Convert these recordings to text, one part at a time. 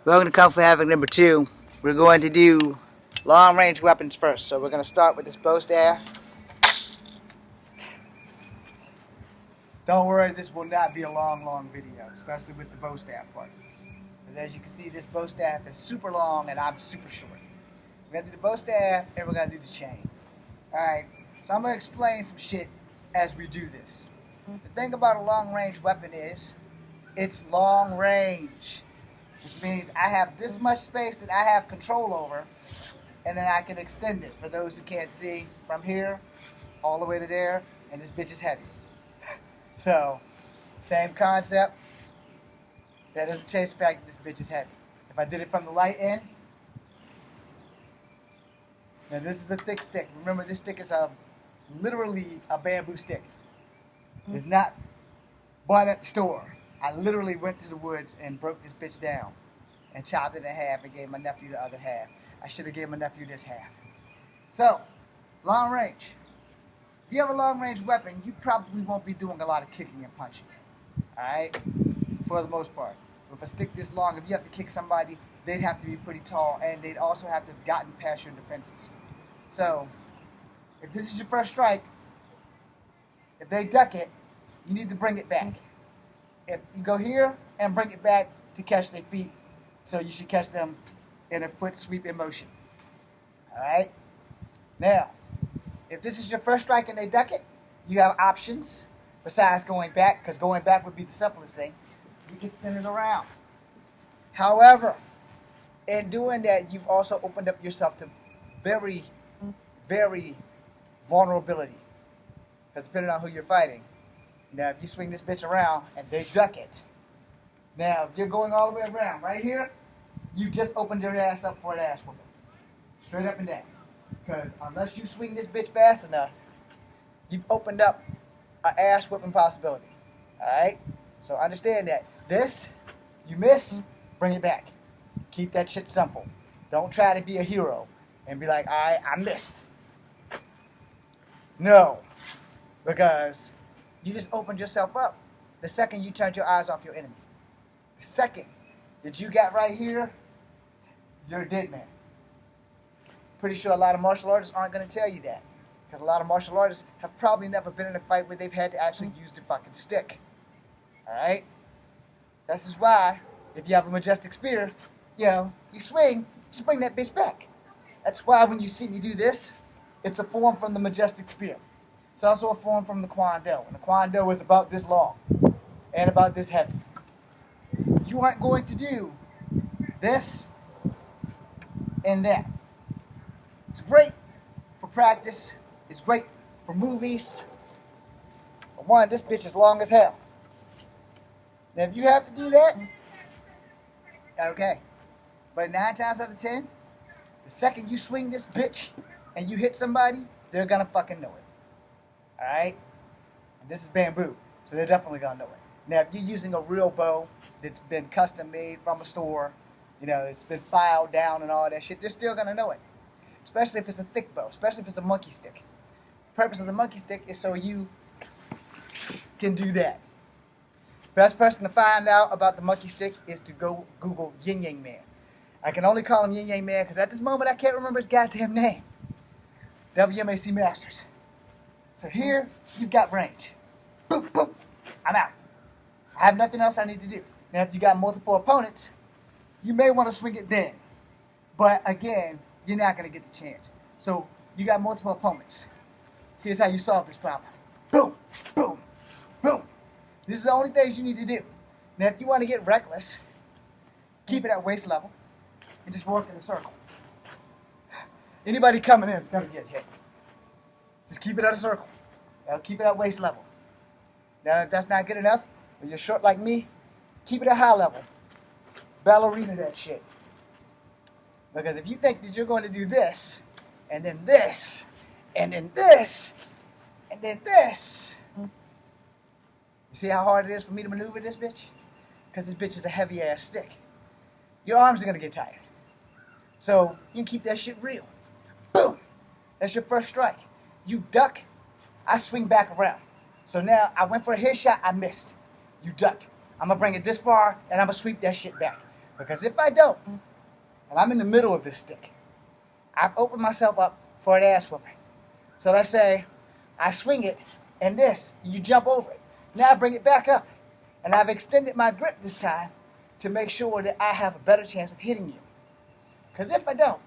Welcome to Kung Fu Havoc number 2. We're going to do long range weapons first. So we're going to start with this bow staff. Don't worry, this will not be a long video, especially with the bow staff part. Because as you can see, this bow staff is super long and I'm super short. We're going to do the bow staff and we're going to do the chain. Alright, so I'm going to explain some shit as we do this. The thing about a long range weapon is, it's long range. Which means I have this much space that I have control over, and then I can extend it for those who can't see from here all the way to there, and this bitch is heavy. So, same concept. That doesn't change the fact that this bitch is heavy. If I did it from the light end, now this is the thick stick. Remember, this stick is literally a bamboo stick. It's not bought at the store. I literally went to the woods and broke this bitch down and chopped it in half and gave my nephew the other half. I should have given my nephew this half. So, long range. If you have a long range weapon, you probably won't be doing a lot of kicking and punching. Alright? For the most part. With a stick this long, if you have to kick somebody, they'd have to be pretty tall and they'd also have to have gotten past your defenses. So, if this is your first strike, if they duck it, you need to bring it back. If you go here and bring it back to catch their feet, so you should catch them in a foot sweep in motion. Alright? Now, if this is your first strike and they duck it, you have options besides going back, because going back would be the simplest thing. You can spin it around. However, in doing that, you've also opened up yourself to very, very vulnerability. Because depending on who you're fighting, now, if you swing this bitch around and they duck it, now, if you're going all the way around, right here, you just opened your ass up for an ass whooping. Straight up and down. Because unless you swing this bitch fast enough, you've opened up an ass whooping possibility. Alright? So understand that. This, you miss, bring it back. Keep that shit simple. Don't try to be a hero and be like, alright, I missed. No. Because you just opened yourself up the second you turned your eyes off your enemy. The second that you got right here, you're a dead man. Pretty sure a lot of martial artists aren't going to tell you that. Because a lot of martial artists have probably never been in a fight where they've had to actually use the fucking stick. Alright? This is why, if you have a majestic spear, you swing, just bring that bitch back. That's why when you see me do this, it's a form from the majestic spear. It's also a form from the Kwon Do. And the Kwon Do is about this long and about this heavy. You aren't going to do this and that. It's great for practice. It's great for movies. But one, this bitch is long as hell. Now, if you have to do that, okay. But 9 times out of 10, the second you swing this bitch and you hit somebody, they're gonna fucking know it. Alright? This is bamboo, so they're definitely gonna know it. Now, if you're using a real bow that's been custom made from a store, it's been filed down and all that shit, they're still gonna know it. Especially if it's a thick bow, especially if it's a monkey stick. The purpose of the monkey stick is so you can do that. Best person to find out about the monkey stick is to go Google Yin Yang Man. I can only call him Yin Yang Man because at this moment I can't remember his goddamn name. WMAC Masters. So here, you've got range. Boop, boop. I'm out. I have nothing else I need to do. Now, if you got multiple opponents, you may want to swing it then. But again, you're not going to get the chance. So, you got multiple opponents. Here's how you solve this problem. Boom, boom, boom. This is the only things you need to do. Now, if you want to get reckless, keep it at waist level and just work in a circle. Anybody coming in is going to get hit. Just keep it at a circle. Now, keep it at waist level. Now, if that's not good enough, or you're short like me, keep it at high level. Ballerina that shit. Because if you think that you're going to do this, and then this, and then this, and then this, you see how hard it is for me to maneuver this bitch? Because this bitch is a heavy-ass stick. Your arms are going to get tired. So, you can keep that shit real. Boom! That's your first strike. You duck, I swing back around. So now I went for a headshot, I missed. You ducked. I'm going to bring it this far, and I'm going to sweep that shit back. Because if I don't, and I'm in the middle of this stick, I've opened myself up for an ass whooping. So let's say I swing it and this, you jump over it. Now I bring it back up. And I've extended my grip this time to make sure that I have a better chance of hitting you. Because if I don't,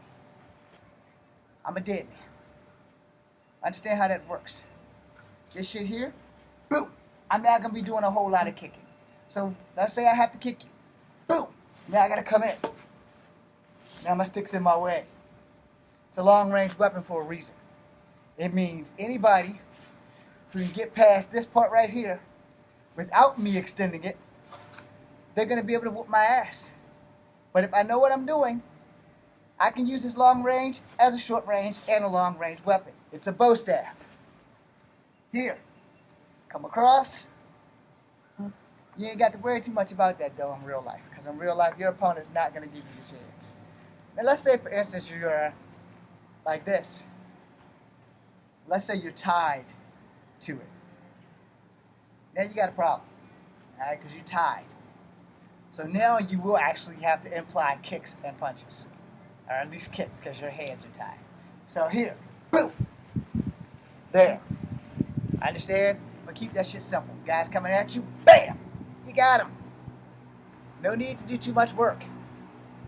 I'm a dead man. Understand how that works. This shit here, boom. I'm now going to be doing a whole lot of kicking. So let's say I have to kick you. Boom. Now I got to come in. Now my stick's in my way. It's a long-range weapon for a reason. It means anybody who can get past this part right here without me extending it, they're going to be able to whoop my ass. But if I know what I'm doing, I can use this long range as a short range and a long range weapon. It's a bow staff. Here, come across. You ain't got to worry too much about that though in real life, because in real life your opponent's not going to give you the chance. Now let's say for instance you're like this. Let's say you're tied to it. Now you got a problem, all right, because you're tied. So now you will actually have to imply kicks and punches. Or at least kicks, because your hands are tied. So here, boom, there. Understand? But keep that shit simple. Guys coming at you, bam, you got him. No need to do too much work.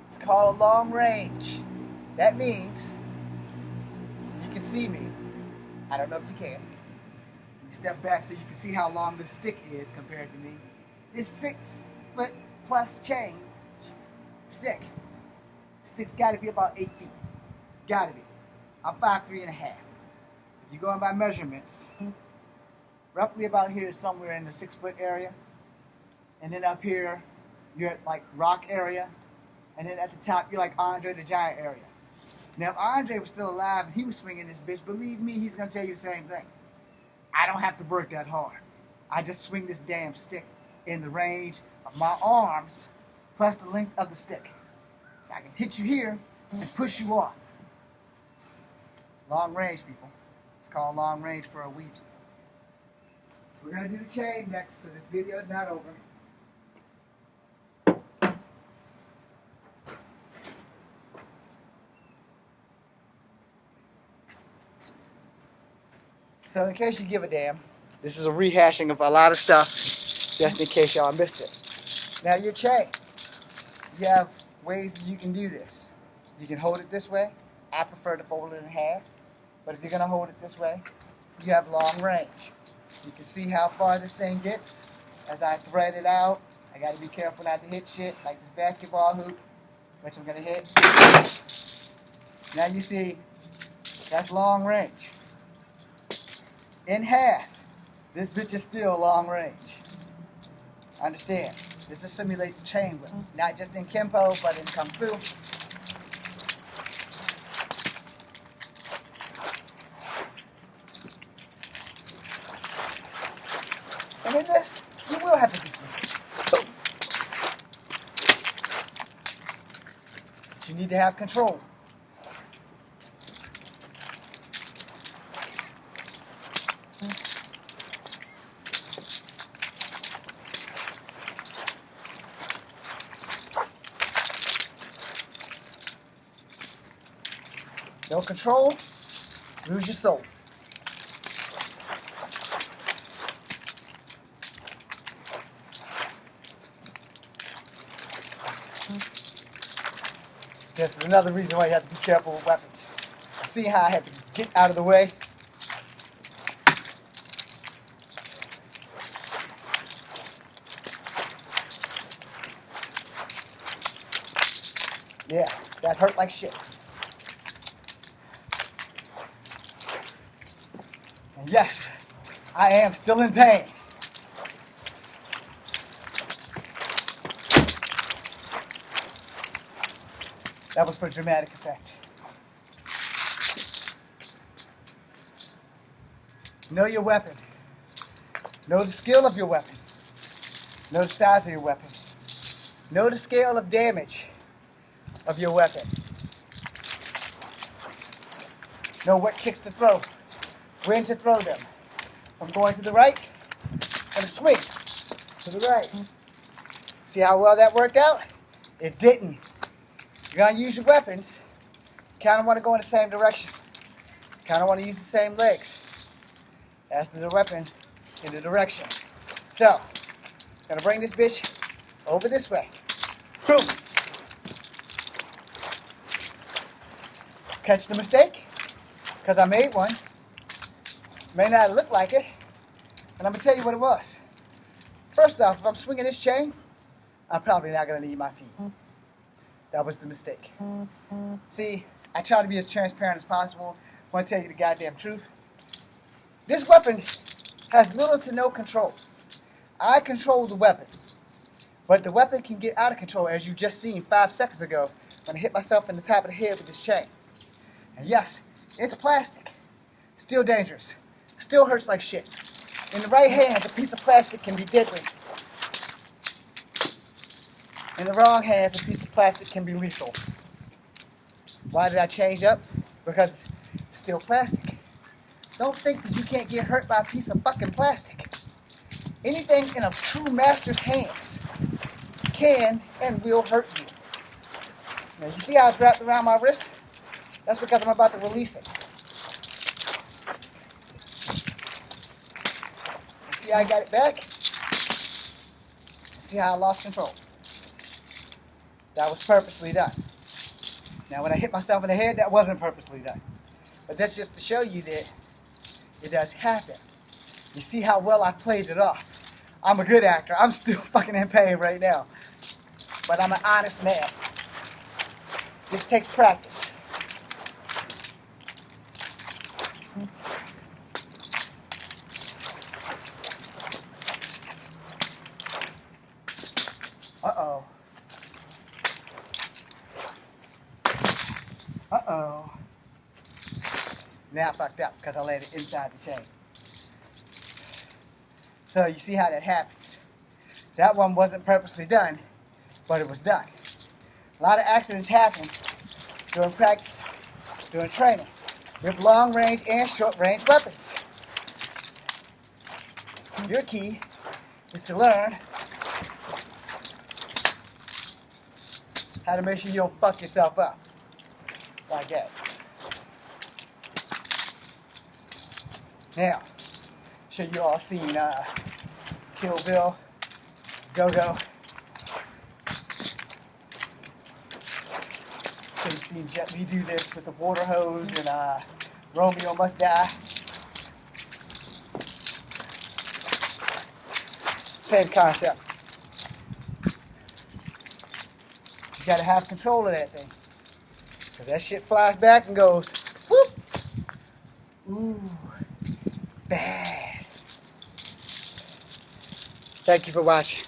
It's called long range. That means you can see me. I don't know if you can. You step back so you can see how long this stick is compared to me. This 6 foot plus chain stick. Stick's got to be about 8 feet. Got to be. I'm 5'3.5". If you're going by measurements, roughly about here is somewhere in the 6 foot area. And then up here, you're at like rock area. And then at the top, you're like Andre the Giant area. Now, if Andre was still alive and he was swinging this bitch, believe me, he's going to tell you the same thing. I don't have to work that hard. I just swing this damn stick in the range of my arms plus the length of the stick. So I can hit you here and push you off. Long range, people. It's called long range for a reason. We're going to do the chain next, so this video is not over. So in case you give a damn, this is a rehashing of a lot of stuff, just in case y'all missed it. Now your chain, you have ways that you can do this. You can hold it this way. I prefer to fold it in half. But if you're going to hold it this way, you have long range. You can see how far this thing gets as I thread it out. I got to be careful not to hit shit like this basketball hoop, which I'm going to hit. Now you see, that's long range. In half, this bitch is still long range. Understand? This is simulate the chain whip, not just in Kempo, but in Kung Fu. And in this, you will have to do some things. But you need to have control. No control, lose your soul. This is another reason why you have to be careful with weapons. See how I had to get out of the way? Yeah, that hurt like shit. And yes, I am still in pain. That was for dramatic effect. Know your weapon. Know the skill of your weapon. Know the size of your weapon. Know the scale of damage of your weapon. Know what kicks to throw. When to throw them. From going to the right, or the swing to the right. See how well that worked out? It didn't. You're gonna use your weapons. Kind of want to go in the same direction. Kind of want to use the same legs. That's the weapon in the direction. So, gonna bring this bitch over this way. Boom. Catch the mistake? Because I made one. May not look like it. And I'm gonna tell you what it was. First off, if I'm swinging this chain, I'm probably not gonna need my feet. That was the mistake. See, I try to be as transparent as possible. I want to tell you the goddamn truth. This weapon has little to no control. I control the weapon. But the weapon can get out of control, as you just seen 5 seconds ago when I hit myself in the top of the head with this chain. And yes, it's plastic. Still dangerous. Still hurts like shit. In the right hand, a piece of plastic can be deadly. In the wrong hands, a piece of plastic can be lethal. Why did I change up? Because it's still plastic. Don't think that you can't get hurt by a piece of fucking plastic. Anything in a true master's hands can and will hurt you. Now, you see how it's wrapped around my wrist? That's because I'm about to release it. You see how I got it back? See how I lost control? That was purposely done. Now, when I hit myself in the head, that wasn't purposely done. But that's just to show you that it does happen. You see how well I played it off. I'm a good actor. I'm still fucking in pain right now. But I'm an honest man. This takes practice. Uh-oh. Uh-oh. Now I fucked up because I laid it inside the chain. So you see how that happens. That one wasn't purposely done, but it was done. A lot of accidents happen during practice, during training, with long-range and short-range weapons. Your key is to learn how to make sure you don't fuck yourself up like that. Now, I'm sure you all seen Kill Bill, Go-Go. So you've seen Jet Li do this with the water hose and Romeo Must Die. Same concept. You gotta have control of that thing. Because that shit flies back and goes, whoop! Ooh, bad. Thank you for watching.